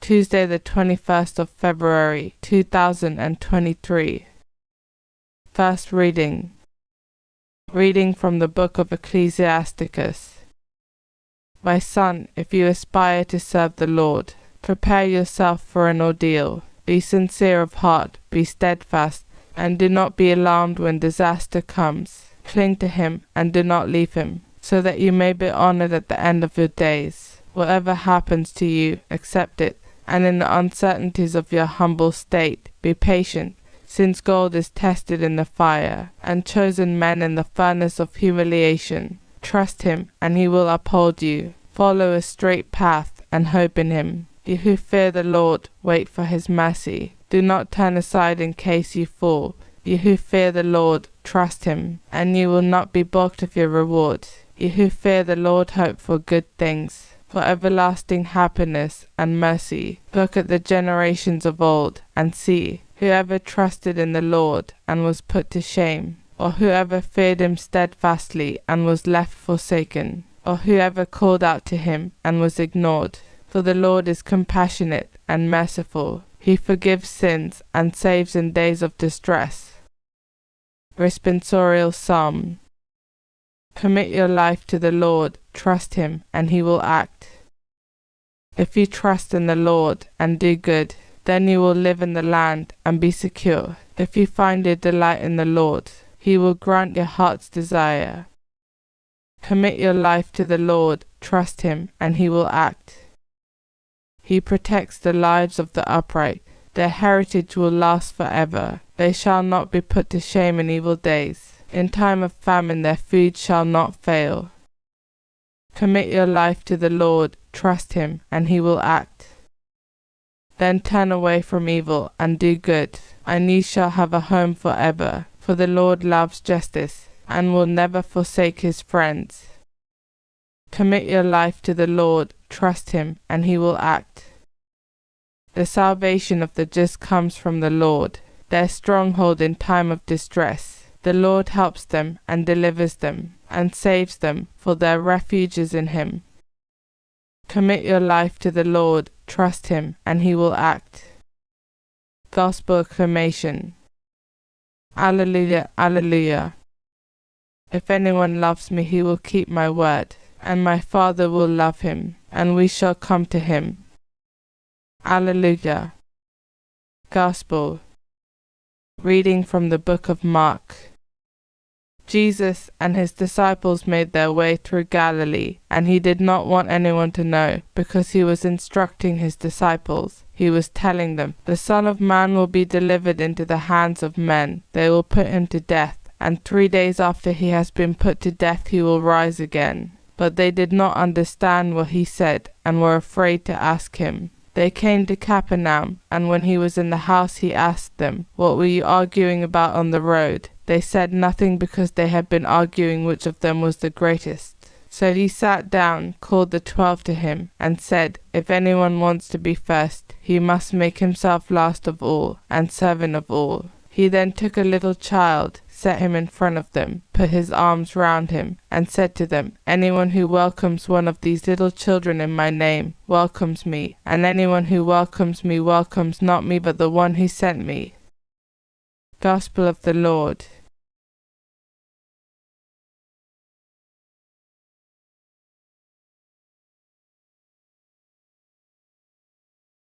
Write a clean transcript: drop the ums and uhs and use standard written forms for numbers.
Tuesday the 21st of February 2023. First reading. Reading from the book of Ecclesiasticus. My son, if you aspire to serve the Lord, prepare yourself for an ordeal. Be sincere of heart, be steadfast, and do not be alarmed when disaster comes. Cling to him and do not leave him, so that you may be honored at the end of your days. Whatever happens to you, accept it, and in the uncertainties of your humble state, be patient, since gold is tested in the fire, and chosen men in the furnace of humiliation. Trust him, and he will uphold you. Follow a straight path, and hope in him. You who fear the Lord, wait for his mercy. Do not turn aside in case you fall. You who fear the Lord, trust him, and you will not be balked of your reward. You who fear the Lord, hope for good things, for everlasting happiness and mercy. Look at the generations of old, and see, whoever trusted in the Lord, and was put to shame, or whoever feared him steadfastly, and was left forsaken, or whoever called out to him, and was ignored. For the Lord is compassionate and merciful. He forgives sins, and saves in days of distress. Responsorial Psalm. Commit your life to the Lord, trust him, and he will act. If you trust in the Lord, and do good, then you will live in the land, and be secure. If you find your delight in the Lord, he will grant your heart's desire. Commit your life to the Lord, trust him, and he will act. He protects the lives of the upright. Their heritage will last forever. They shall not be put to shame in evil days. In time of famine their food shall not fail. Commit your life to the Lord, trust him, and he will act. Then turn away from evil and do good, and ye shall have a home forever. For the Lord loves justice, and will never forsake his friends. Commit your life to the Lord, trust him, and he will act. The salvation of the just comes from the Lord, their stronghold in time of distress. The Lord helps them and delivers them, and saves them, for their refuge is in him. Commit your life to the Lord, trust him, and he will act. Gospel acclamation. Alleluia, alleluia. If anyone loves me, he will keep my word, and my Father will love him, and we shall come to him. Alleluia. Gospel. Reading from the book of Mark. Jesus and his disciples made their way through Galilee, and he did not want anyone to know, because he was instructing his disciples. He was telling them, "The Son of Man will be delivered into the hands of men. They will put him to death, and 3 days after he has been put to death he will rise again." But they did not understand what he said, and were afraid to ask him. They came to Capernaum, and when he was in the house he asked them, "What were you arguing about on the road?" They said nothing, because they had been arguing which of them was the greatest. So he sat down, called the 12 to him, and said, "If anyone wants to be first, he must make himself last of all, and servant of all." He then took a little child, set him in front of them, put his arms round him, and said to them, "Anyone who welcomes one of these little children in my name welcomes me, and anyone who welcomes me welcomes not me but the one who sent me." Gospel of the Lord.